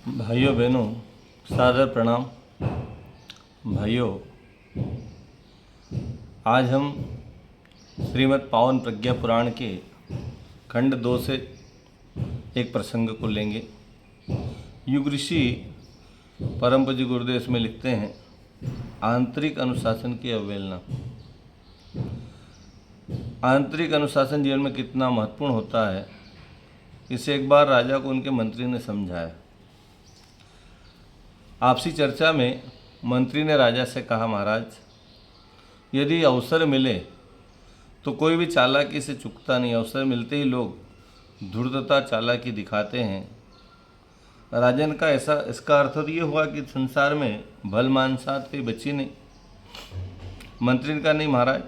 भाइयों बहनों, सादर प्रणाम। भाइयों, आज हम श्रीमद् पावन प्रज्ञा पुराण के खंड 2 से एक प्रसंग को लेंगे। युग ऋषि परम पूज्य गुरुदेव इसमें लिखते हैं, आंतरिक अनुशासन की अवहेलना। आंतरिक अनुशासन जीवन में कितना महत्वपूर्ण होता है, इसे एक बार राजा को उनके मंत्री ने समझाया। आपसी चर्चा में मंत्री ने राजा से कहा, महाराज, यदि अवसर मिले तो कोई भी चालाकी से चूकता नहीं। अवसर मिलते ही लोग धूर्तता चालाकी दिखाते हैं। राजन का इसका अर्थ तो ये हुआ कि संसार में भल मानसात कोई बची नहीं। मंत्री ने कहा, नहीं महाराज,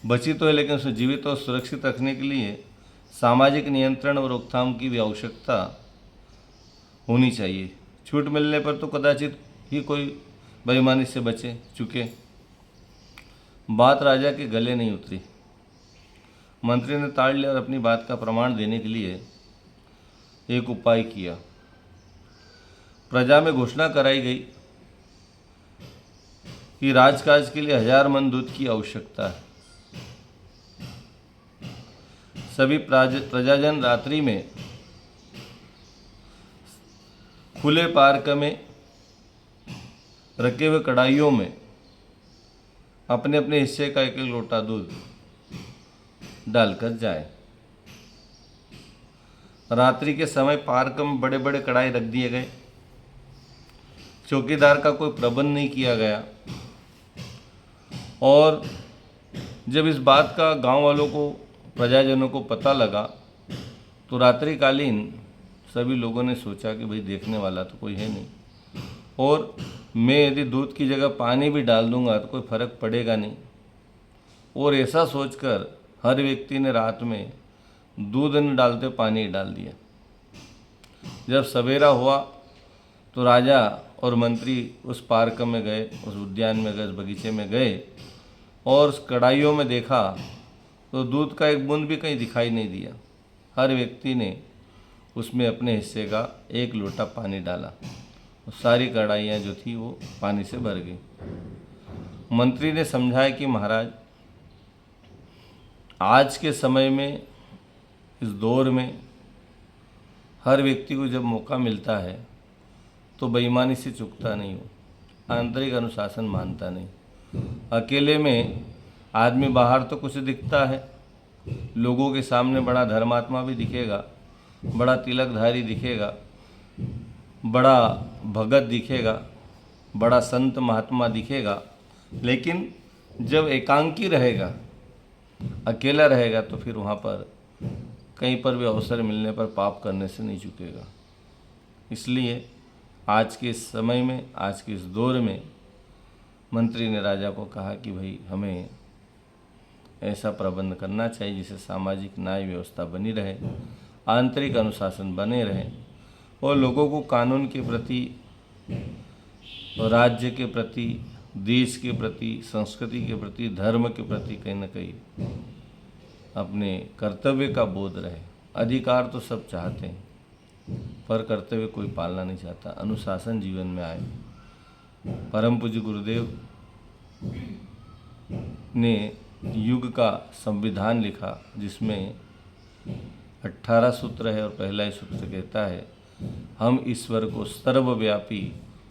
बची तो है, लेकिन उसे जीवित और सुरक्षित रखने के लिए सामाजिक नियंत्रण और रोकथाम की भी आवश्यकता होनी चाहिए। छूट मिलने पर तो कदाचित ही कोई बेईमानी से बचे चुके। बात राजा के गले नहीं उतरी। मंत्री ने ताड़ लिया और अपनी बात का प्रमाण देने के लिए एक उपाय किया। प्रजा में घोषणा कराई गई कि राजकाज के लिए 1000 मन दूत की आवश्यकता है। सभी प्रजाजन रात्रि में खुले पार्क में रखे हुए कढ़ाइयों में अपने अपने हिस्से का एक लोटा दूध डालकर जाए। रात्रि के समय पार्क में बड़े बड़े कढ़ाई रख दिए गए। चौकीदार का कोई प्रबंध नहीं किया गया। और जब इस बात का गांव वालों को, प्रजाजनों को पता लगा, तो रात्रिकालीन सभी लोगों ने सोचा कि भाई देखने वाला तो कोई है नहीं, और मैं यदि दूध की जगह पानी भी डाल दूंगा तो कोई फर्क पड़ेगा नहीं। और ऐसा सोचकर हर व्यक्ति ने रात में दूध न डालते पानी डाल दिया। जब सवेरा हुआ तो राजा और मंत्री उस पार्क में गए, उस उद्यान में गए, उस बगीचे में गए, और उस कढ़ाइयों में देखा तो दूध का एक बूंद भी कहीं दिखाई नहीं दिया। हर व्यक्ति ने उसमें अपने हिस्से का एक लोटा पानी डाला और सारी कढ़ाइयाँ जो थी वो पानी से भर गई। मंत्री ने समझाया कि महाराज, आज के समय में, इस दौर में हर व्यक्ति को जब मौका मिलता है तो बेईमानी से चूकता नहीं हो, आंतरिक अनुशासन मानता नहीं। अकेले में आदमी बाहर तो कुछ दिखता है, लोगों के सामने बड़ा धर्मात्मा भी दिखेगा, बड़ा तिलकधारी दिखेगा, बड़ा भगत दिखेगा, बड़ा संत महात्मा दिखेगा, लेकिन जब एकांकी रहेगा, अकेला रहेगा, तो फिर वहाँ पर कहीं पर भी अवसर मिलने पर पाप करने से नहीं चूकेगा। इसलिए आज के इस समय में, आज के इस दौर में मंत्री ने राजा को कहा कि भाई हमें ऐसा प्रबंध करना चाहिए जिससे सामाजिक न्याय व्यवस्था बनी रहे, आंतरिक अनुशासन बने रहे, और लोगों को कानून के प्रति, राज्य के प्रति, देश के प्रति, संस्कृति के प्रति, धर्म के प्रति कहीं न कहीं अपने कर्तव्य का बोध रहे। अधिकार तो सब चाहते हैं, पर कर्तव्य कोई पालना नहीं चाहता। अनुशासन जीवन में आए। परम पूज्य गुरुदेव ने युग का संविधान लिखा, जिसमें 18 सूत्र है, और पहला ही सूत्र कहता है, हम ईश्वर को सर्वव्यापी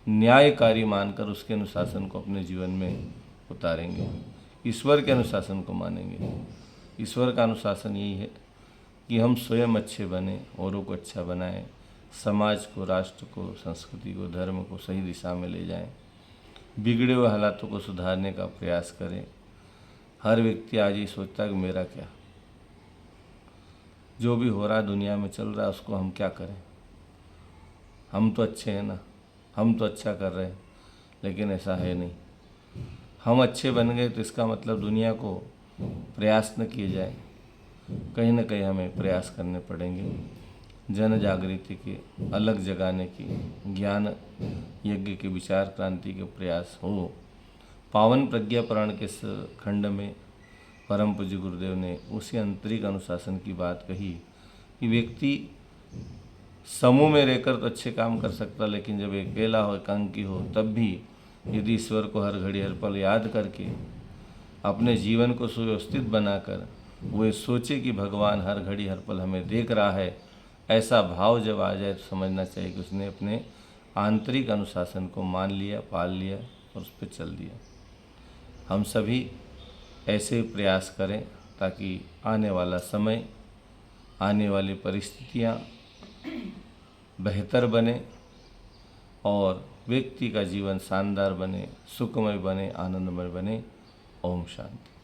न्यायकारी मानकर उसके अनुशासन को अपने जीवन में उतारेंगे। ईश्वर के अनुशासन को मानेंगे। ईश्वर का अनुशासन यही है कि हम स्वयं अच्छे बने, औरों को अच्छा बनाएं, समाज को, राष्ट्र को, संस्कृति को, धर्म को सही दिशा में ले जाएं, बिगड़े हुए हालातों को सुधारने का प्रयास करें। हर व्यक्ति आज ये सोचता है कि मेरा क्या, जो भी हो रहा है दुनिया में चल रहा है उसको हम क्या करें, हम तो अच्छे हैं ना, हम तो अच्छा कर रहे हैं। लेकिन ऐसा है नहीं। हम अच्छे बन गए तो इसका मतलब दुनिया को प्रयास न किए जाए। कहीं ना कहीं हमें प्रयास करने पड़ेंगे, जन जागृति के, अलग जगाने की, ज्ञान यज्ञ के, विचार क्रांति के प्रयास हो। पावन प्रज्ञा पुराण के इस खंड में परम पूज्य गुरुदेव ने उसी आंतरिक अनुशासन की बात कही कि व्यक्ति समूह में रहकर तो अच्छे काम कर सकता, लेकिन जब अकेला हो, एकांकी हो, तब भी यदि ईश्वर को हर घड़ी हर पल याद करके अपने जीवन को सुव्यवस्थित बनाकर वो ये सोचे कि भगवान हर घड़ी हर पल हमें देख रहा है, ऐसा भाव जब आ जाए तो समझना चाहिए कि उसने अपने आंतरिक अनुशासन को मान लिया, पाल लिया और उस पर चल दिया। हम सभी ऐसे प्रयास करें ताकि आने वाला समय, आने वाली परिस्थितियाँ बेहतर बने और व्यक्ति का जीवन शानदार बने, सुखमय बने, आनंदमय बने। ओम शांति।